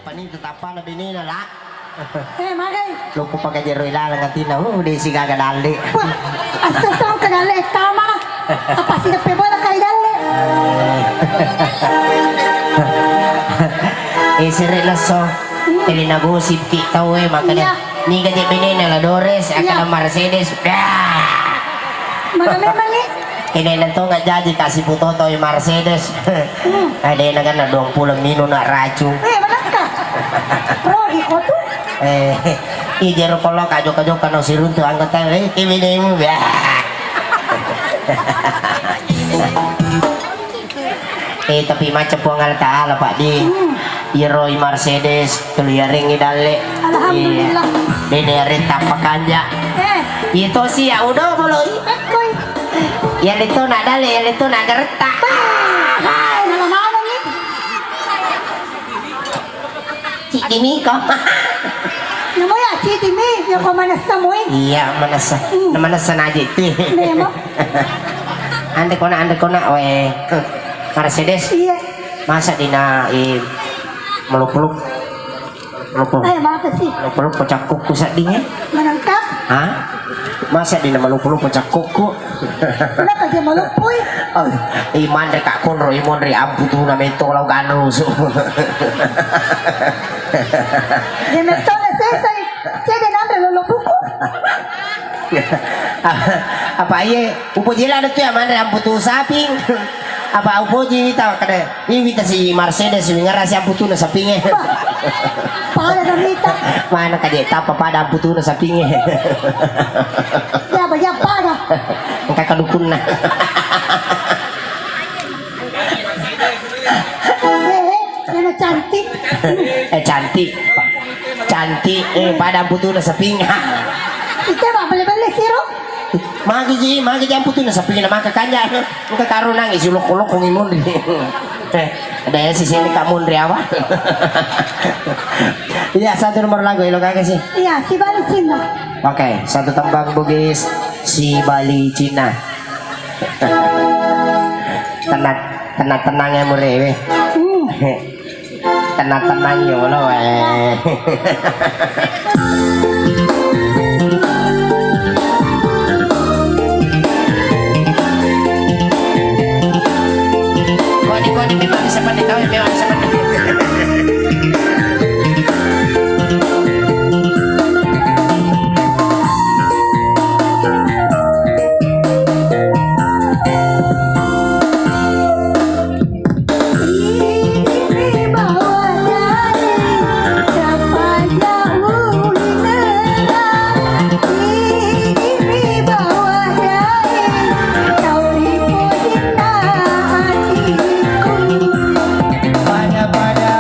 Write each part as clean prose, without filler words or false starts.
panin tetapan na binina la. Magay. Lupo pa ka jero ilalang at tina. Di si gagadali. Asa sa ka dali tama. Apa sih pebo na kay dali. Si Relaso, pinagusip kita makanya ni ka di binina la Dores, akala Mercedes. Marami mali. Kinailan to nga jadi kasi puto to yung Mercedes. Ada na ka na 20 mino na radyo. Wala ka. Bro, iko to. Ijero ko lo kajo ka no sirun to ang kata kibinay mo ba. Tapi macam po ang alta Pak di Roy Mercedes tuliaring idale. Alhamdulillah. Dede tapakannya. Itu sih ya udah boleh. Yan ito na dali, yan ito na gerta. Hai, nalaman ni. Si Kimi ko. Namo ya, si Timi, yung kumanasa mo eh. Iya, manasa. Manasa na aja itu. Nemo. Ande ko na, we. Mercedes. Iya. Masa di na melupuluk. Ay, maka sih. Melupuluk pecah kuku sadinya. Menangkap. Hah? Masa di na melupuluk pecah kuku. Wala ka dyan malupoy. Iman de kak konro imon ri ampu tu na mento law gano so. Di meto na sesay. Siya din namin lulupo ko. Apa iya upo jela na tu ya man ampu tu saping. Apa upo jita kada iwita si Mercedes si ngara si ampu tu na saping. Para gamita. Mana ka di tapa pada ampu tu na saping. Ya ba ya para. Ang kakadukun na. Yan cantik. Cantik pada ampu tu na saping. Ito ba balik-balik siro? Magi ampu tu na saping na makakanya. Muka karo nang isulok-ulok kung imon. Ada ya si sini kamu dari apa? Iya, satu nomor lagu lo kakek sih. Iya, si Bali Cina. Oke, satu tembang Bugis si Bali Cina. Tenang ya murewe. Tenang yo lo Kau memang bisa pandai tahu memang bisa pandai. Pada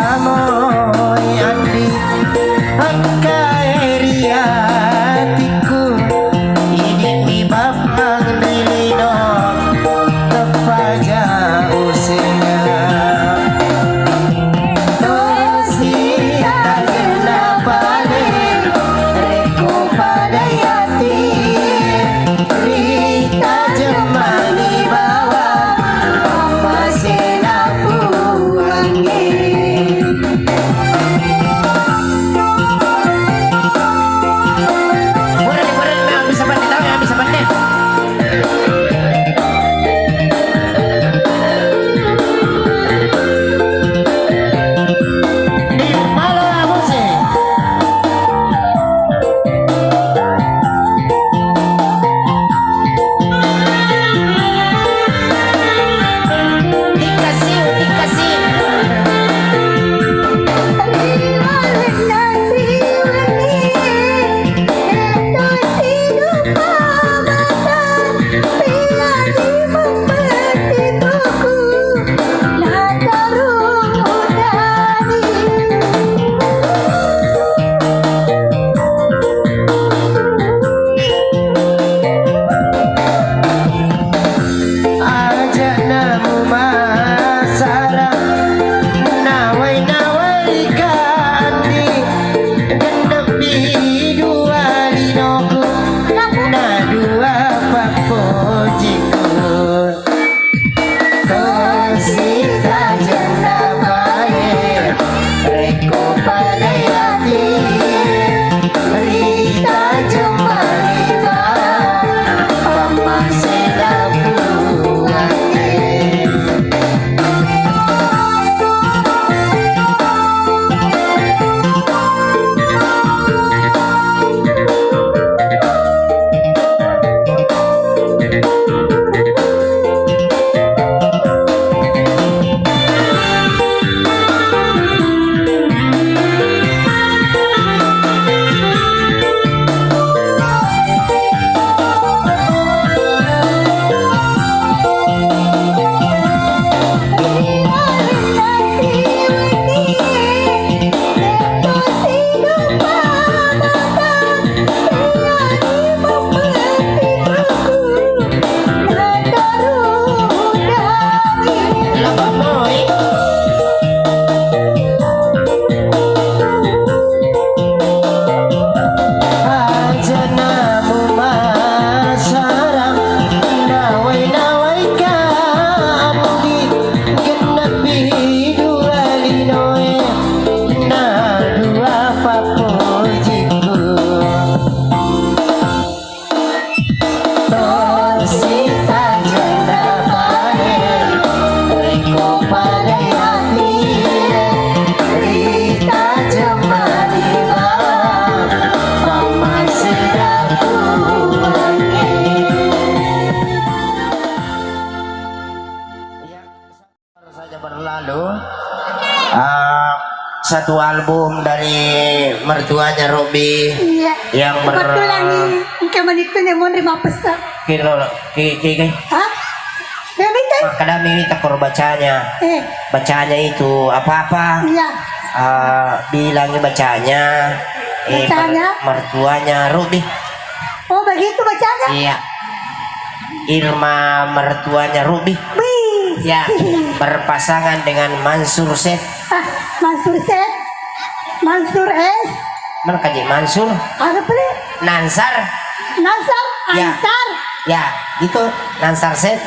satu album dari mertuanya Robi Iya. yang Kebetulan nih, kamu itu nih mau terima pesan. kilo Hah? Bebek kan? kadang minta kor bacanya itu apa-apa Iya. bilangnya bacanya Bacanya? mertuanya Robi. Oh begitu bacanya? Iya, Irma mertuanya Robi Wih. ya berpasangan dengan Mansur Set. Mansur Set. Mansur S. Mana kaji Mansur Apa boleh? Nansar Nasar. Ya. Ansar. ya gitu Nansar Set.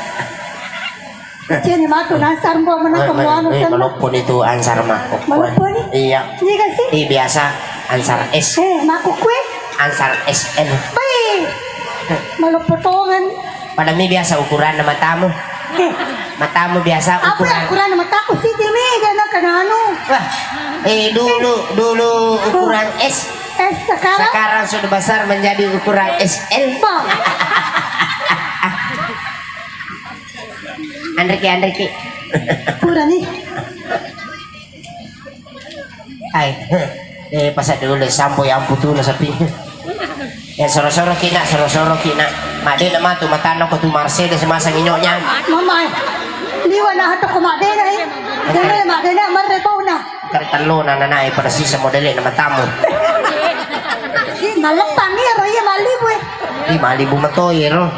Jadi matu Nasar mau menang kamu anu sama. Walaupun itu Ansar mah Walaupun? iya Iya kan sih? biasa Ansar S Maku kue. Ansar SN Wih. Malu potongan. pada mi biasa ukuran nama tamu matamu biasa Apa ukuran yang kurang nama takut sih Jimmy? Dia nak kena anu. wah dulu ukuran S Sekarang? sekarang sudah besar menjadi ukuran SL. Bang. Andreki Kurang nih. ay pasal dulu sampo yang putu na sapi ya soro-soro kina made na matu matano ko tu Mercedes masang inyonya Mama. Liwan na hato kumade na eh. Dala na made na marrebaw na. kartalo na nanay para si sa modele na matamu Malapang ni Roy malibu eh. di malibu matoyero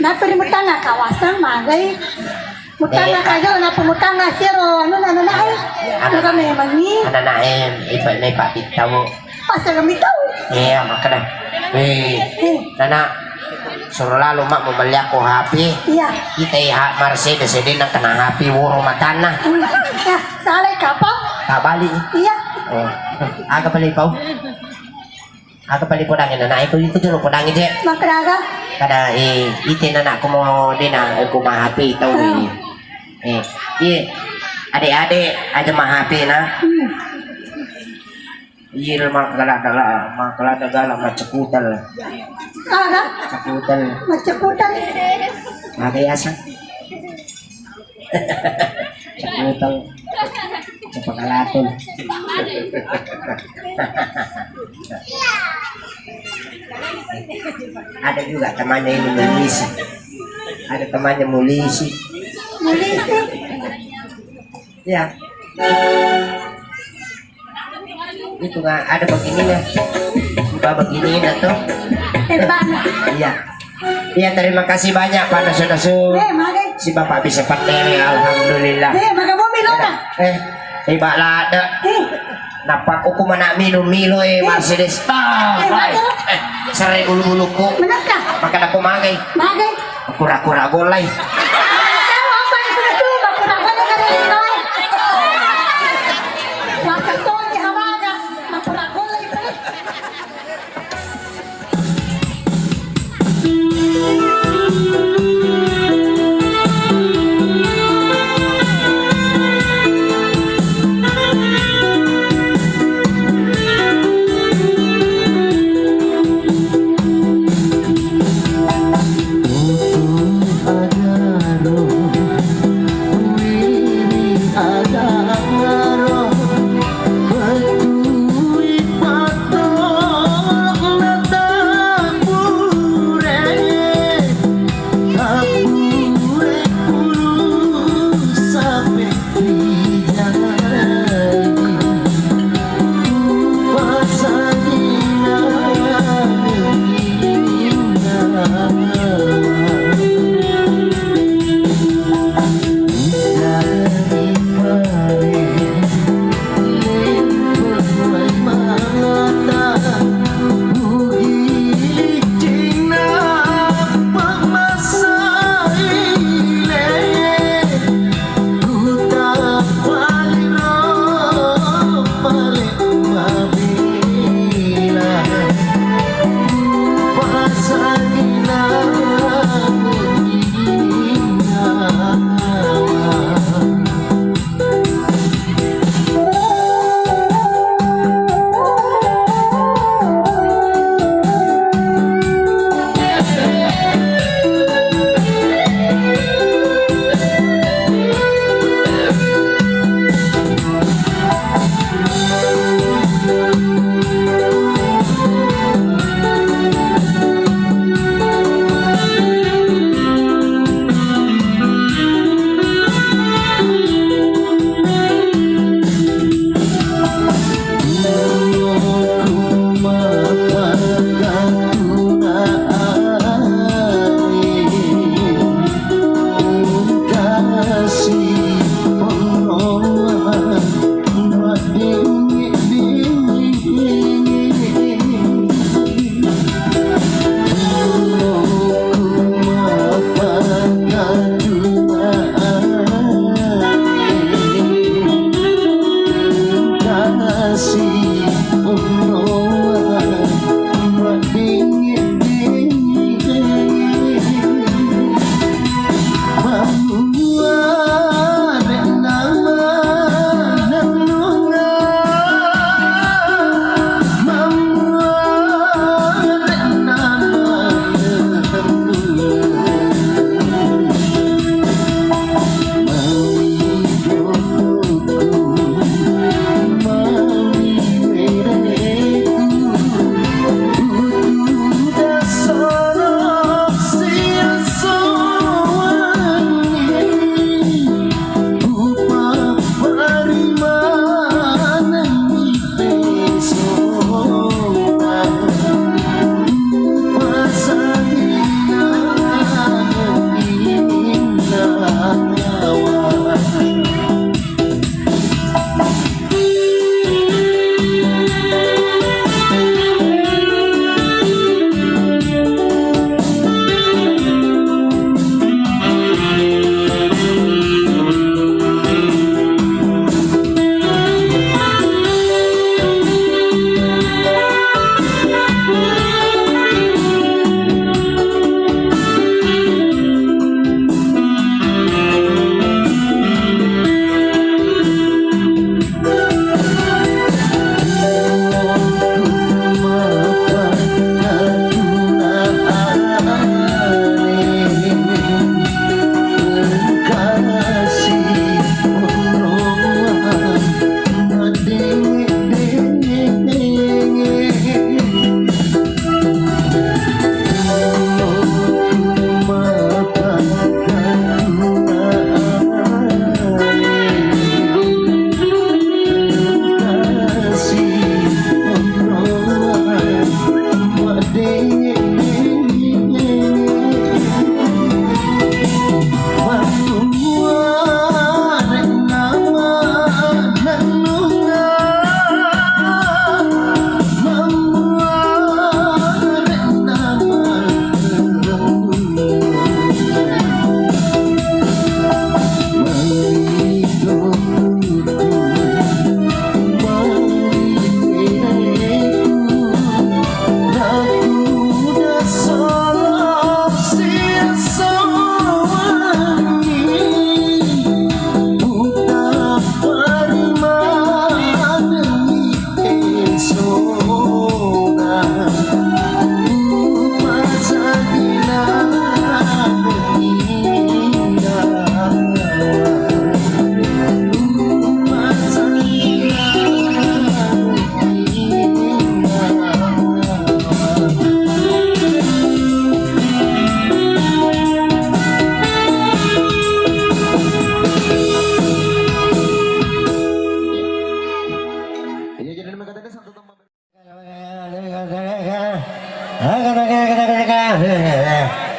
Napari mo tanga kawasan magay. Mutanga kayo na pumutanga siro ano na eh. Ano kami mani? ananaem ipa na ipatitawo Asa kami tao. iya makana nana suro lalo mak memali ako happy Iya. kita Mercedes din ang kana happy wuro matana Ya, salay ka pa? kabali Iya. oh aga pala ipaw aga pala po dangin na ito dito dito po dangin je Makraga. kada itin na ako mo din na ako mahappy itaw adik-adik aja mahappy na iya makala macakutal Aga. cakutal Macaputan. magayasa cakutal capakalatol ada juga temannya ini polisi ada temannya polisi Malisi. ya itu nggak ada begininya coba beginiin atau Tebak. iya iya terima kasih banyak pada saudara Magay. si bapak bisa pakai alhamdulillah Magamo milona. tiba lada napak ko mana minum Milo Mercedes sare ulu-uluku Menaka. maka ako magay Magay. kura-kura golay Kamu apa yang sudah tuh? Makurang ka na ka rin noy. Wasa to ni hawaga. Makurang ko lang ito. ada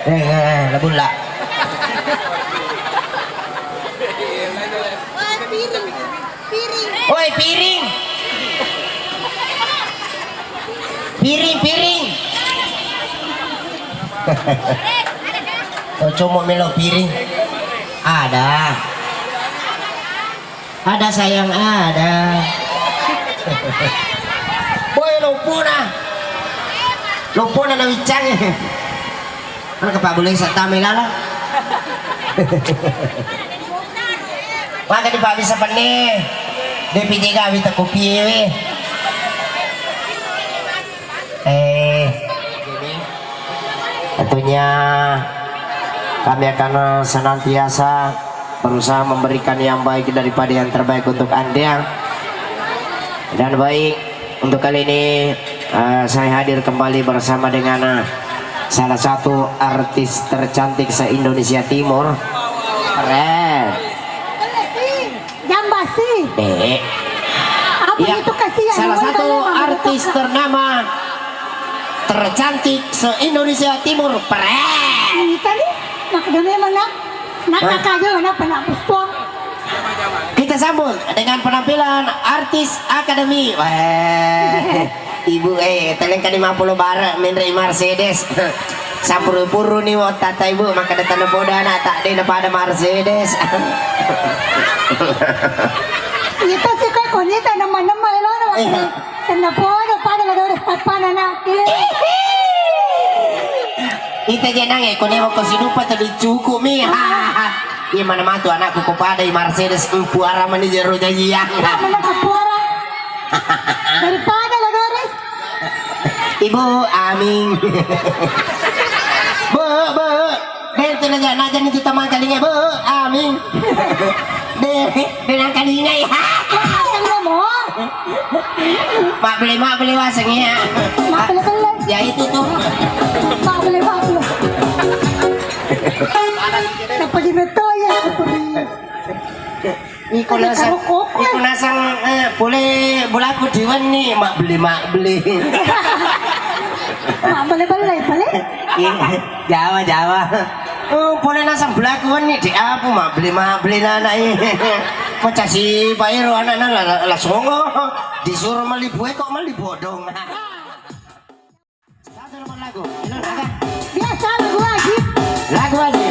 Labun lah. Woi piring. Piring. Oh cuma melo piring. Ada sayang ada. Boy lupa na wicang. Ano ka pa bulay sa tamay lala? Maka di pa bisa pani. DPD kami tak kopi tentunya kami akan senantiasa berusaha memberikan yang baik daripada yang terbaik untuk Anda. Dan baik untuk kali ini saya hadir kembali bersama dengan salah satu artis tercantik se-Indonesia Timur. Keren. Jambasi. Apa Ya, itu kasihan? salah satu artis ternama tercantik se-Indonesia Timur. Keren. Ini tadi nak demi mana? Nak kaja mana pernah puspon? Kita sambut dengan penampilan artis akademi. Ibu teleng ka 50 bara menri Mercedes. Sampuru-puru ni mo tata ibu maka datang poda na tak din pada Mercedes. Ito si kay kunita naman ilo na poda pada la dores papana na. Ita janang kunin mo ko sinupa to dicuku mi. Iya mana matu anakku kepada Mercedes puara mani jero jajian. Mana kapuara? Daripada la dores. Ibu amin. Bu. Dito na dyan. Nadyan ito tamang kalingay. Bu amin. Dengan kalingay. Ano mo? Mabili wasang iya. Mabili. Ya itu tuh. Mabili. Napalimento ya. Iko nasang boleh aku diwan nih mak beli. Balik. Jawa. Oh, boleh nasang belakuan nih di apa mak beli anak ini. Macam si Bayro anak-anak lah songo disuruh melibu kok melibu dong. Satu nomor lagu. Biasa lagu lagi. Lagu aja.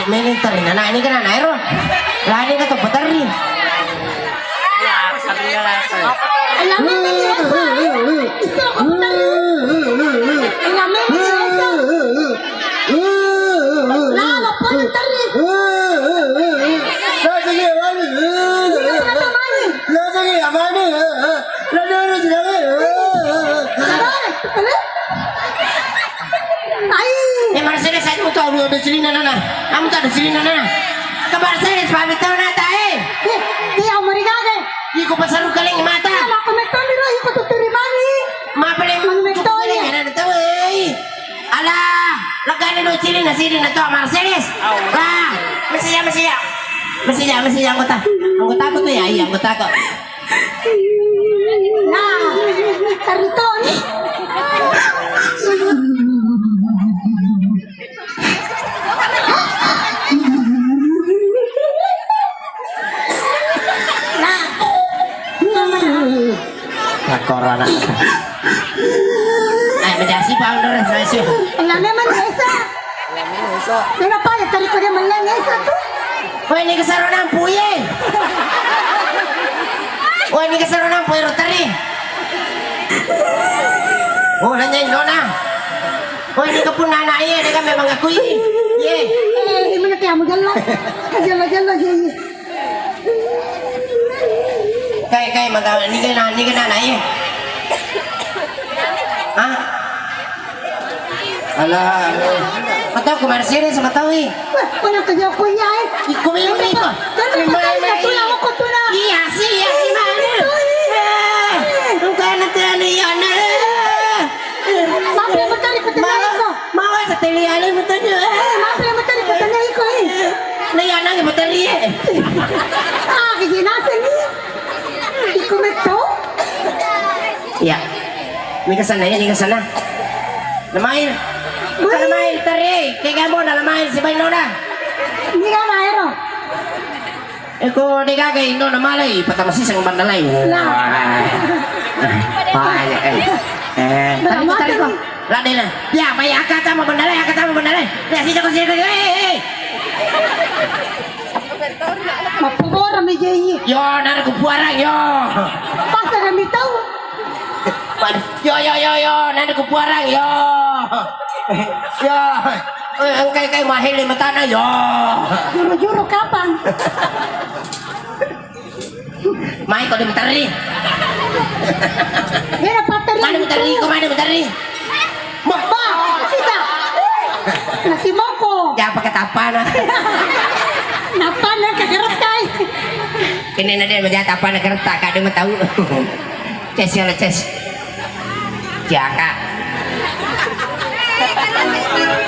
militer ini. Nah ini kan anak ero. Lah ini kan betar nih. Alam mo na Esa. Isa ko na. Alam mo na Esa. Lama po na tari. Mercedes saya mau tahu ada sini nana. Kamu tak ada sini nana. Ke Mercedes pamit tahu nata Di ako marigage. Iko pasaru kaling mata. Ako metoni ro iko tuturimani. Mapaling Metoni. Ano tahu Ala, lagani do sini na to Mercedes. Ah, masih anggota. Anggota ko to ya, iya anggota ko. Nah, kariton. Corona. Menjadi founder Indonesia. Alam naman Esa. Kenapa ya tadi ko dia malang Esa tu? Wah ini keseruan ang puye. Wah ini keseruan ang puye rotary. Oh nanyain dona. Wah ini kepun anak iya, dia kan memang aku ini. Ye. Mana kamu jalan? Jalan je. Kayak mangga ini kan anak iya. Hah? Alah, matau ke Mercedes sama tahu Mana kerja aku ya? Iko ini ko. Iya sih mana? Bukan nanti yan. Maaf ya betul ikut ko. Mau sa telian betul je. Maaf ya betul ikut ko. Layan ang betul ye. Ginasan ni. Iko meto. Iya. Ini ke sana. Lamain. Bukan lamain tari. Kayak kamu na lamain si Baino na. Hindi ka maero. Eko di kagay no na malay patama si sang bandalay. Tari ko. Lade na. Ya, may akata mo bandalay. Ya, sino ko. Mapagora may jayi. Yo, nara ko puarang yo. Pasa na mitaw. Yo, nanda ko puarang yo. Yo. Ang kay mahili mata na yo. Juro kapan? Mai ko di matari. Mira patari. Mana matari? Ba, sida. Nasi moko. Ya pagkatapan na. Napa na kagarat kay. Kini na din madya tapan na karata ka di mataw. Ces. Jaka.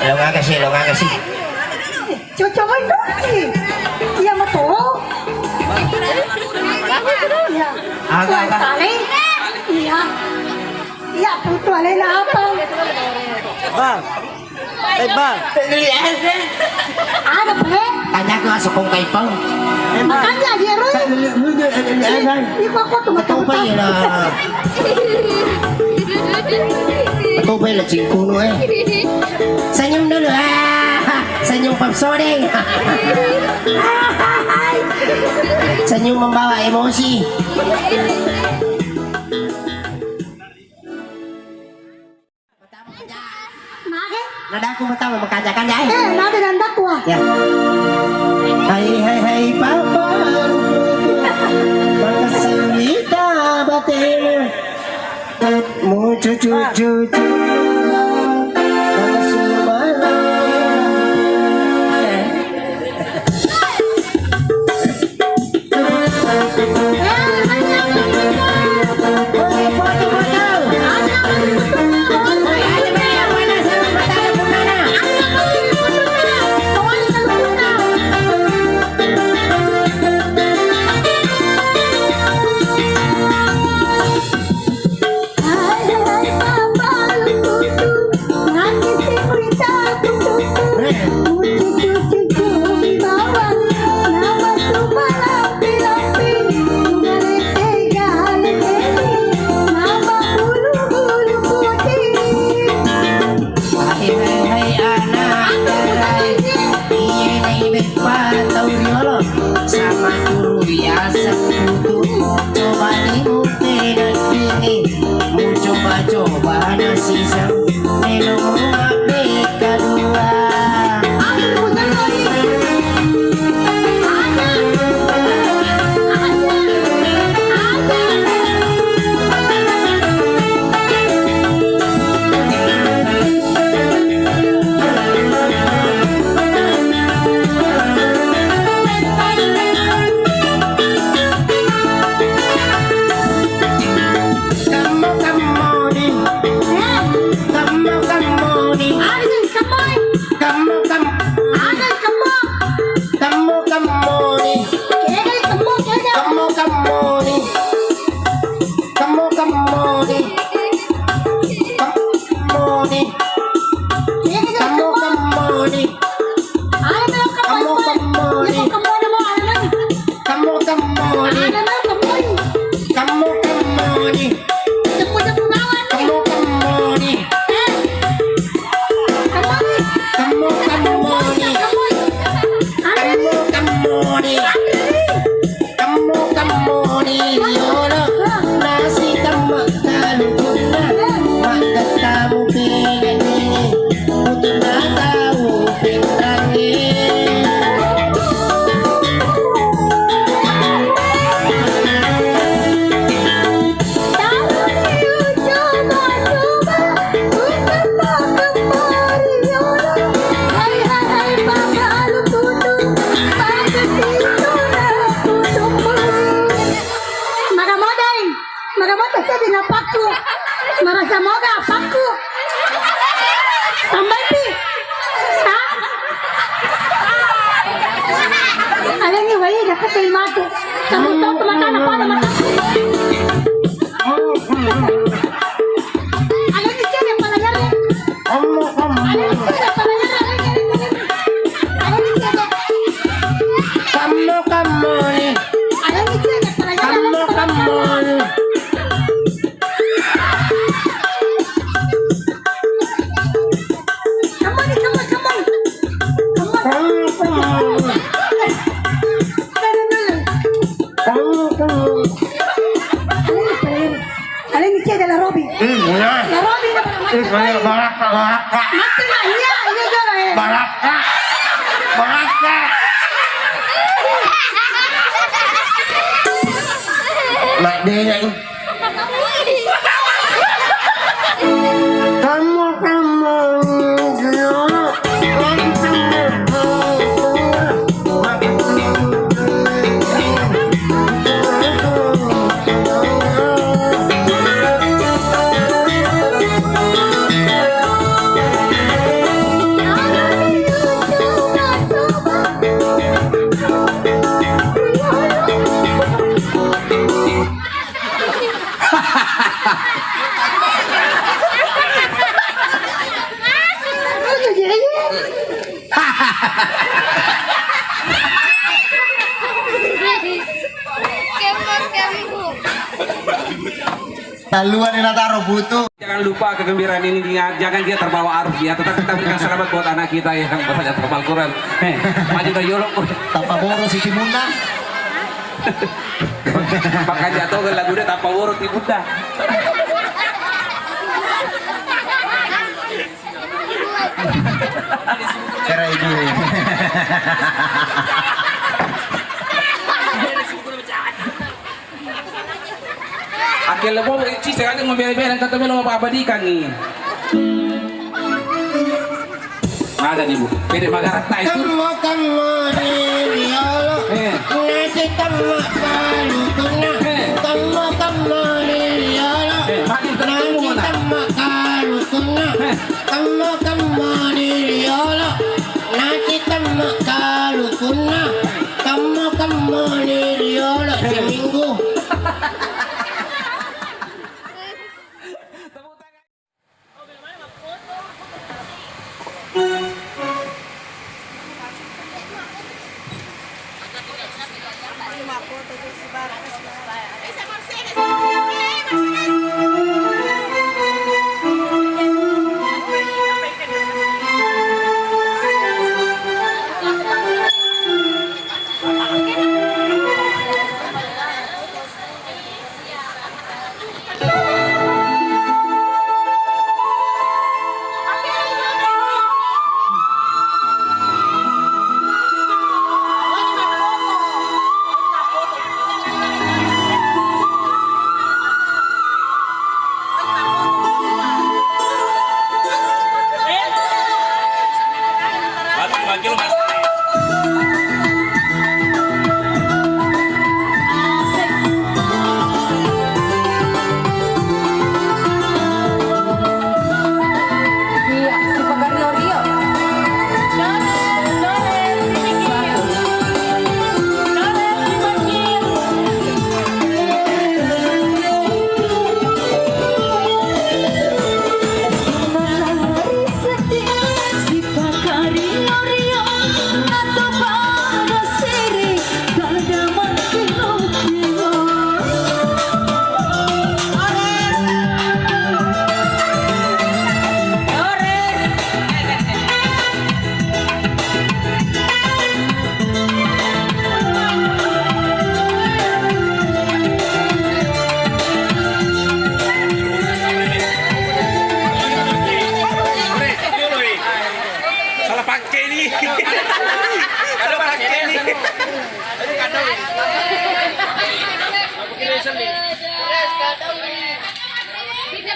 Lo nga kasi. Cucu mo ito. Iya mo to. Iya. Aga. Sali. Iya. Iya, puto alay na apa. Bang. Bang. Ano pa Tanya ko sa kung kay pang. Makanya dia Roy. Iko ako Matupay tumatupay. na. Matupay na singkuno Senyum dulu Senyum papsodeng. Senyum membawa emosi. Mage. Nada aku mau tahu makanya Nada nanda ko. Ya. Hai papa. Makasalita batin. Mu cucu. mu coba-coba nasi sang neno api kedua. Marasa moga apaku tambah pi ada ni wali dapat terima tu kamu tahu teman apa nama ada ni siapa pelajar ada ni siapa pelajar ada ni siapa kamu ni ada ni siapa pelajar kamu Mak dia ini. Taluan yang taruh butuh. Jangan lupa kegembiraan ini, jangan dia terbawa arus ya. Tetap kita berikan selamat buat anak kita yang bahasa terpal Quran. Maju dah yolok. Tanpa boros si Cimunda. Maka jatuh ke lagu dia tanpa boros di Buddha. Kira ibu. Akhirnya mau isi sekali mau bela-bela kata bela mau abadikan nih. Ada nih bu, beda magarat tak itu. Kamu ni Allah. Nasi kamu kalu tuna. Kamu ni Allah. Makin kenal mu mana? Kamu kalu tuna. Kamu ni Allah. Nasi kamu kalu tuna. Kamu ni Allah. Seminggu.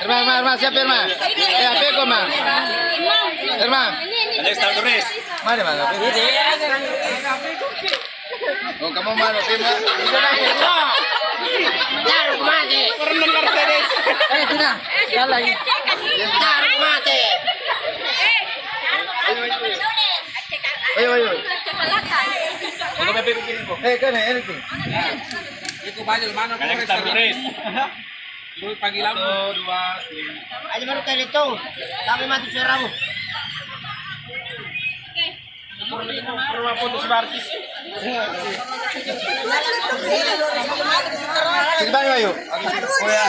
Irma, siapa Irma? Apa kau Irma? Irma. Mana? Oh, kamu mana? Irma. Taruh mati. Pernah Mercedes. Tina. Jalan. Taruh mati. Ayo. Kan anything. Itu baju mana Polres? Dulu panggilan 2 Aja baru kayak itu. Kami mati suaramu. Rumah foto sebartis. Di mana ayo? Oh ya.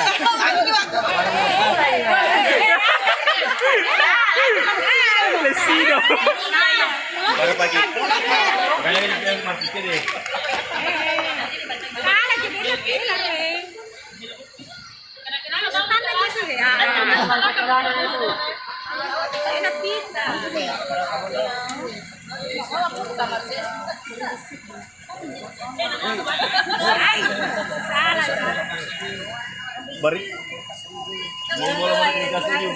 Baru pagi. Kayaknya ini masih deh. Bari. Mau komunikasi yuk.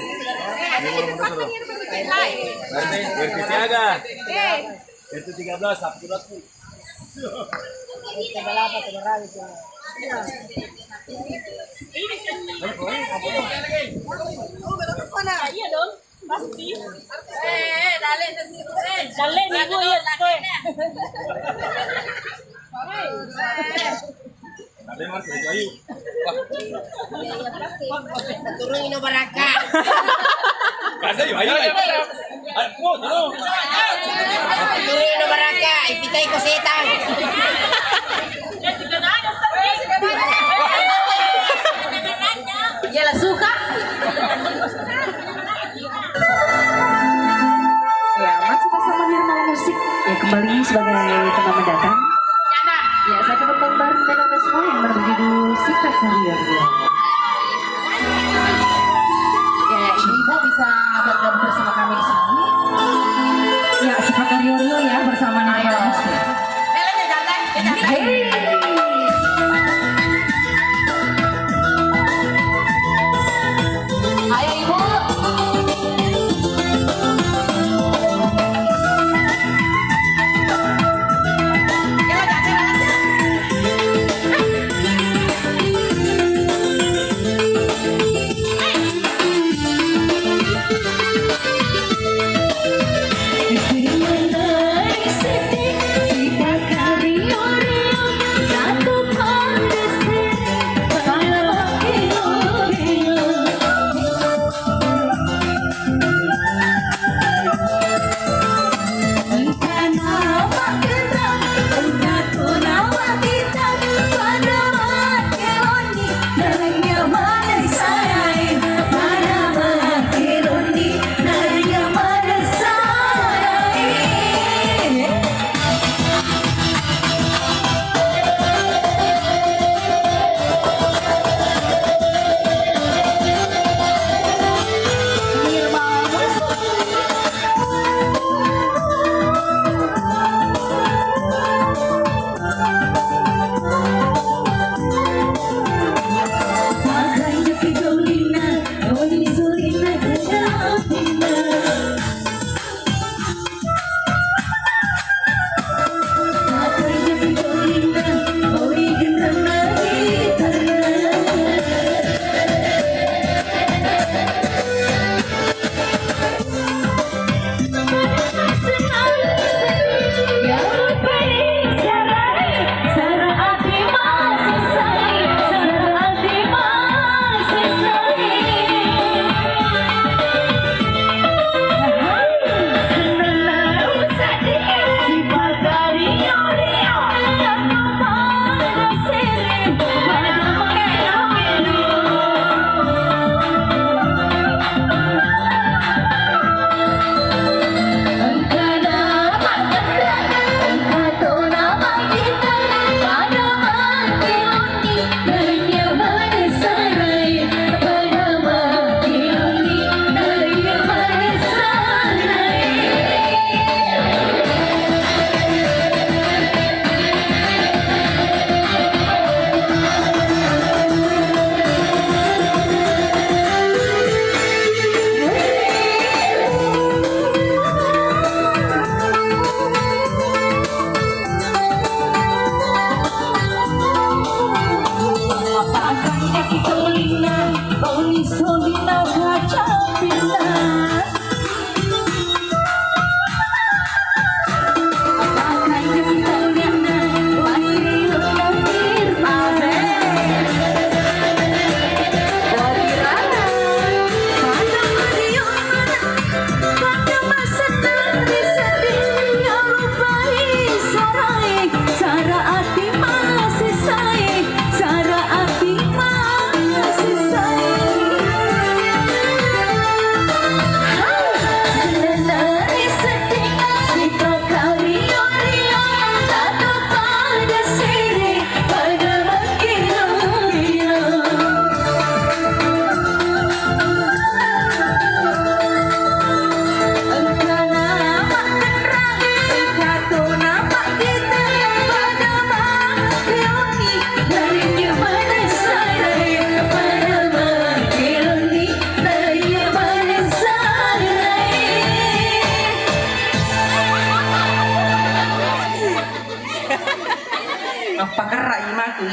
Nanti berkesiaga. Itu 13 Sabtu Rabu. Dale, minggu ya. Ada Mas, ayo. Turun ino baraka. Kasi ayo. Turun ino baraka. Ipitay ko setang. Ya la suka. Ya, masih bersama Nirmal Musik ya kembali sebagai teman mendatang. Ya, saya akan bareng dengan Anda semua yang berjudul Sita Karier. Ya, ibu bisa bergabung bersama kami di sini. Ya, Sita Karier ya bersama Nirmal Musik. Hey. Ayo ibu. dina kaca pisan. Apakah yang ternyata lahir lahir abe. Wadirana pada mariona pada masa dari sedih yang rupai sarai cara hati masih say cara hati masih say. Dari sedih si kekalian tak pada sini pada makin engkau nama terang engkau nama kita pada makioni dari mana saya pada makioni dari mana saya. Apa kerak imaku?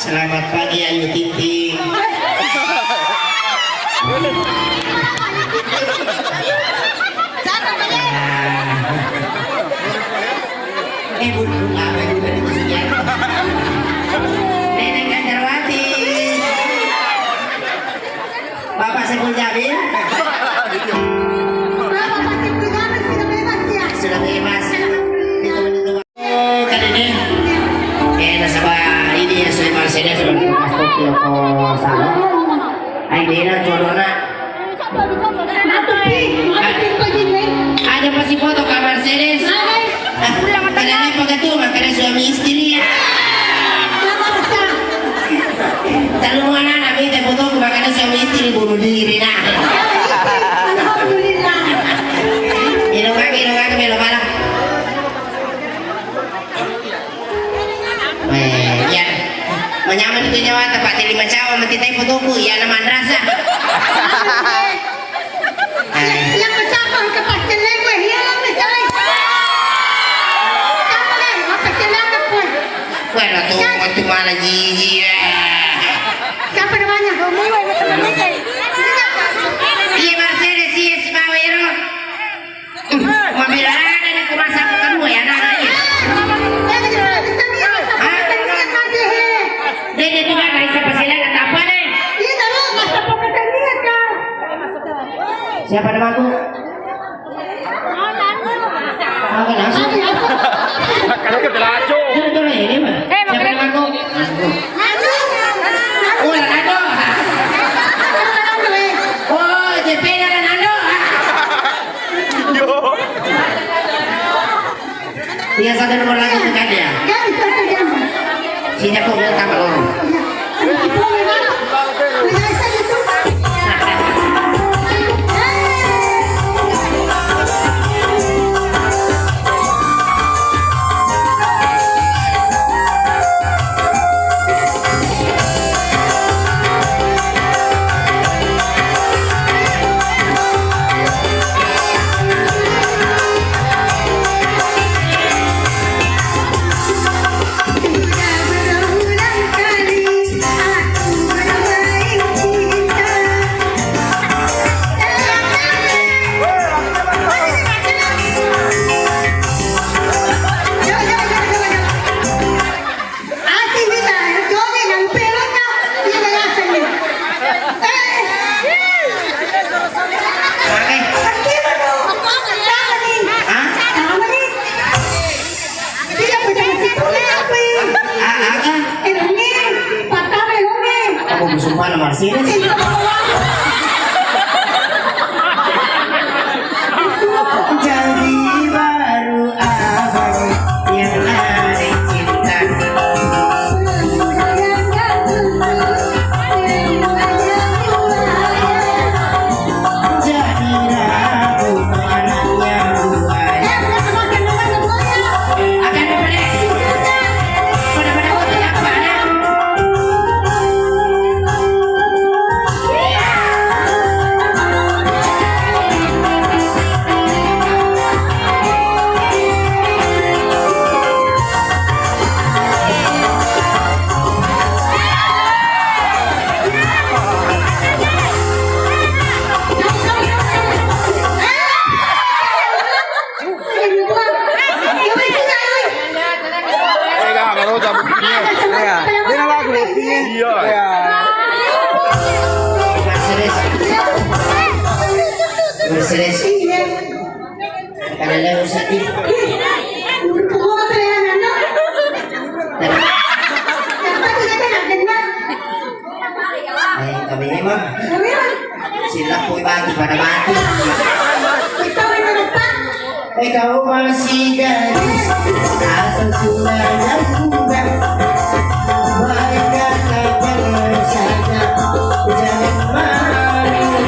Selamat pagi Ayu Tinting. Ibu apa ibu dari Kusian? Nenek Ganjarwati. Bapak Saiful Jamil. Sudah bebas. Kan ini. Nasabah ini ya saya Mercedes sudah dikasih Tokyo ke sana. Ini lah jodohnya. istri bunuh diri nah. Alhamdulillah. Minum malam. Biar menyaman itu nyawa tempat di lima cawa mentitai fotoku ya nama rasa. Yang bercakap ke pasien lewe, ya lah mencari. Apa kan? Apa celaka pun? Wala tuh waktu malah jiji. Siapa namanya? Iya Mercedes iya si Bawero. Mobil ada di rumah saku kedua ya namanya. Dede juga nggak bisa pasilan atau apa deh? Iya tahu masa pokoknya dia kan. Siapa namaku? Apa langsung? Kalau kita lacu. Betul ini mah. Siapa namaku? Oh Nando. Oh JP Nando. Iya satu nomor lagi untuk dia. Sini aku bilang sama lo. Aku musuh mana Mercedes? Jadi baru abang yang ada cinta. Jadi ragu mananya buaya. Akan beres. Pada waktu apa nak? Mercedes. Karena dia usah di. Kami ini mah sila po bagi pada mati. Kau masih gadis atau sudah janda? Baik katakan saja, jangan malu.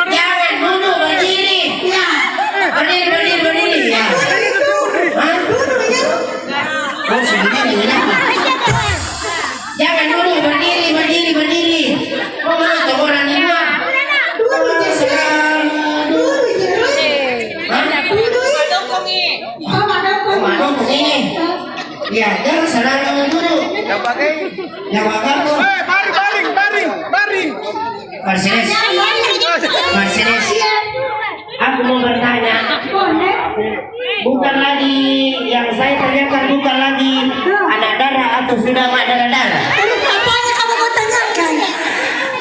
Jangan dulu berdiri. Berdiri. Ya. Oh, sendiri ya. Jangan dulu berdiri. Oh, mana tuh orang ini? Ya, jangan serang dulu. Yang pakai tuh. Baring. Mercedes. Aku mau bertanya. Bukan lagi yang saya tanyakan, bukan lagi anak darah atau sudah mak darah. Apanya kamu mau tanyakan?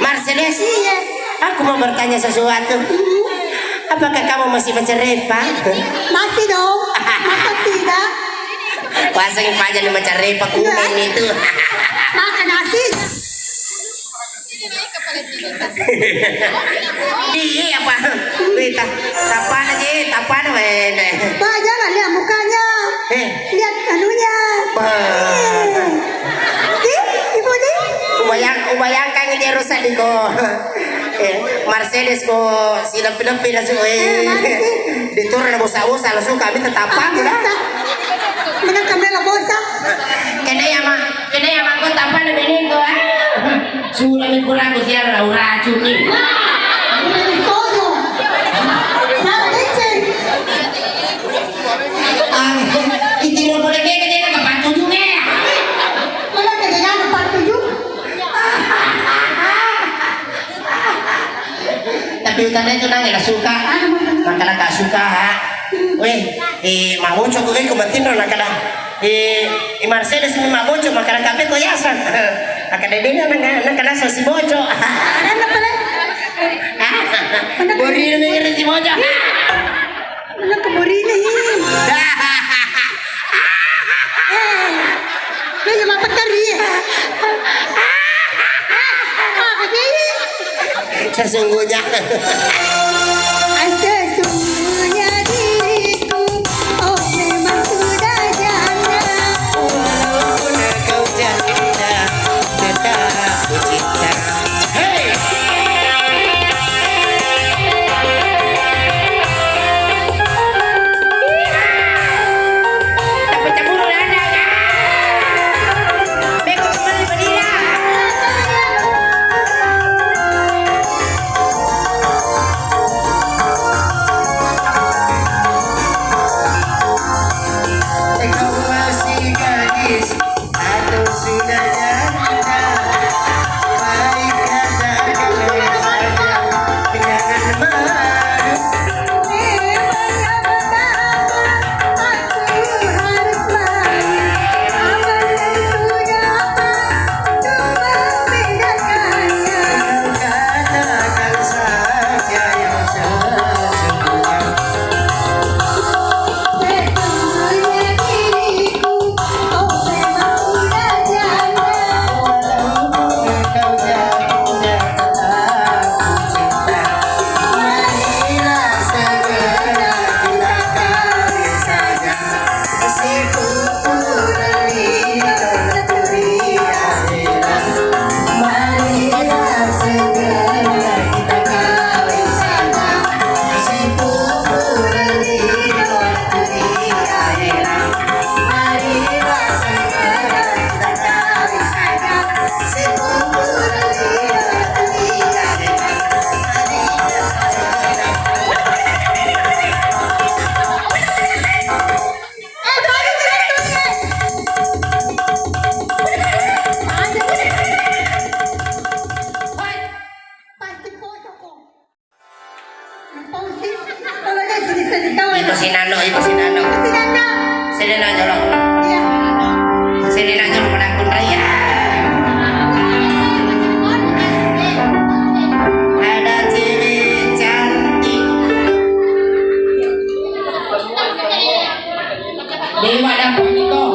Mercedes. Aku mau bertanya sesuatu. Apakah kamu masih mencerepang? Masih dong. Masa tidak? Pasangin aja nih mencerepang kuning itu. Makan nasi. Iya apa? Wih, tapan aja, tapan weh. Pak, jangan lihat mukanya. Lihat anunya. Ibu nih. Ubayangkan ini rusak di ko. Mercedes ko silap-silap dah semua. Diturun na bosa-bosa langsung kami tetapang dah. Mana kamera bosa? Kena yang aku tapan ini ko. Sudah kurang usia racun ni. Todo. Nah, leceh. Itu lo boleh ke tempat tujuhnya. Mana kedengaran tempat tujuh? Tapi utangnya itu nang suka. Nakala ka suka ha. Weh, maboncho ko kay kumatin ro nakala. Mercedes ni maboncho makala kape ko yasan. Nakala din nakala sa si Bojo. Ano pala? Bori na may si Bojo. Ano ka borina yun? Medyo mapagkari eh. Sesungguhnya. Sesungguhnya diriku, oh memang sudah janda. Walaupun kau janda, tetap ku cinta. Hey! Dapat cemburu anda kan? Beko kembali Madinah. Kau masih gadis atau sudah janda? Baik katakan saja, jangan malu. Memangnya betapa aku harus malu. Apa tentu dapat untuk membedakannya. Katakan saja yang sesungguhnya. Sesungguhnya diriku, oh memang sudah janda. Walaupun kau janda, tetap ku cinta. Marilah segera kita kawin saja. Sepupu dari negeri akhirat. Marilah segera kita kawin saja. Sepupu dari negeri akhirat. Marilah segera kita kawin saja. Sepupu dari negeri akhirat. Marilah segera. Pasti foto ko. Nagpausin. Talaga, sinisalita ko. Itu si Nano, itu si Nano. Sinanda. Sini na jolok. Iya. Sini na jolok pada akun raya. Ada cewek cantik. Dewa dapur Niko.